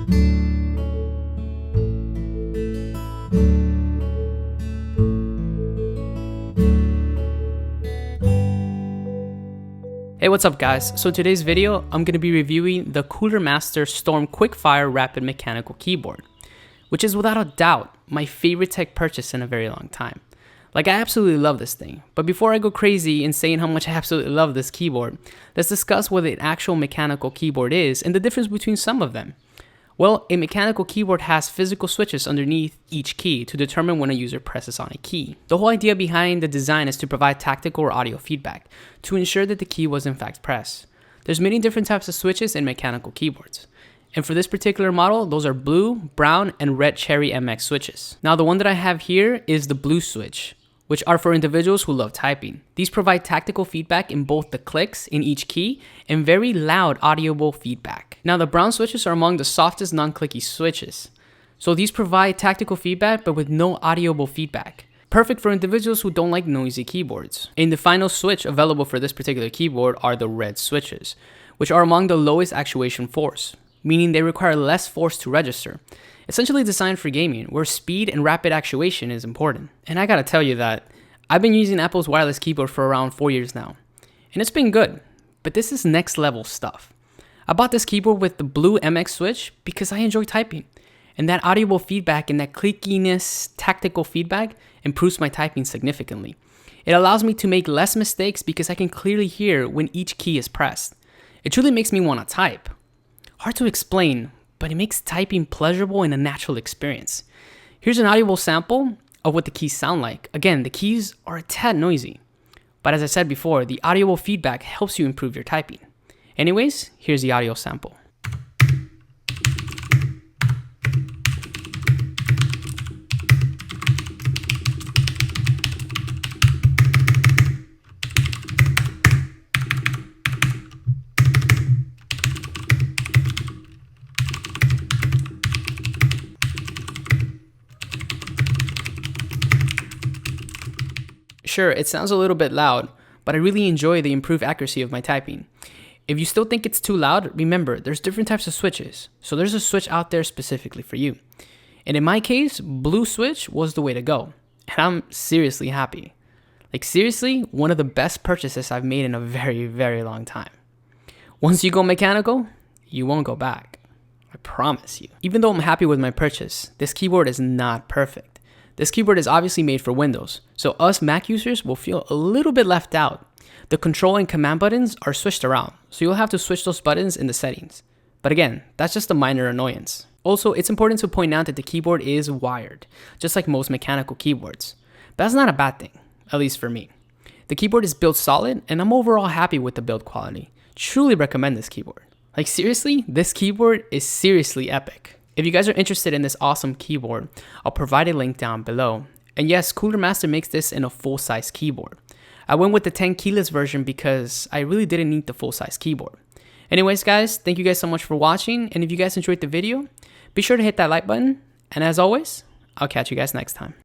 Hey, what's up guys? So today's video, I'm going to be reviewing the Cooler Master Storm Quickfire Rapid Mechanical Keyboard, which is without a doubt my favorite tech purchase in a very long time. Like, I absolutely love this thing, but before I go crazy in saying how much I absolutely love this keyboard, let's discuss what an actual mechanical keyboard is and the difference between some of them. Well, a mechanical keyboard has physical switches underneath each key to determine when a user presses on a key. The whole idea behind the design is to provide tactical or audio feedback to ensure that the key was in fact pressed. There's many different types of switches in mechanical keyboards. And for this particular model, those are blue, brown, and red cherry MX switches. Now the one that I have here is the blue switch, which are for individuals who love typing. These provide tactical feedback in both the clicks in each key and very loud audible feedback. Now the brown switches are among the softest non-clicky switches. So these provide tactical feedback but with no audible feedback. Perfect for individuals who don't like noisy keyboards. And the final switch available for this particular keyboard are the red switches, which are among the lowest actuation force, meaning they require less force to register. Essentially designed for gaming, where speed and rapid actuation is important. And I gotta tell you that I've been using Apple's wireless keyboard for around 4 years now, and it's been good, but this is next level stuff. I bought this keyboard with the blue MX switch because I enjoy typing, and that audible feedback and that clickiness, tactical feedback improves my typing significantly. It allows me to make less mistakes because I can clearly hear when each key is pressed. It truly makes me want to type. Hard to explain, but it makes typing pleasurable and a natural experience. Here's an audible sample of what the keys sound like. Again, the keys are a tad noisy, but as I said before, the audible feedback helps you improve your typing. Anyways, here's the audio sample. Sure, it sounds a little bit loud, but I really enjoy the improved accuracy of my typing. If you still think it's too loud, remember, there's different types of switches, so there's a switch out there specifically for you. And in my case, blue switch was the way to go, and I'm seriously happy. Like seriously, one of the best purchases I've made in a very, very long time. Once you go mechanical, you won't go back. I promise you. Even though I'm happy with my purchase, this keyboard is not perfect. This keyboard is obviously made for Windows, so us Mac users will feel a little bit left out. The control and command buttons are switched around, so you'll have to switch those buttons in the settings. But again, that's just a minor annoyance. Also, it's important to point out that the keyboard is wired, just like most mechanical keyboards. But that's not a bad thing, at least for me. The keyboard is built solid, and I'm overall happy with the build quality. Truly recommend this keyboard. Like seriously, this keyboard is seriously epic. If you guys are interested in this awesome keyboard, I'll provide a link down below. And yes, Cooler Master makes this in a full-size keyboard. I went with the tenkeyless version because I really didn't need the full-size keyboard. Anyways guys, thank you guys so much for watching, and if you guys enjoyed the video, be sure to hit that like button, and as always, I'll catch you guys next time.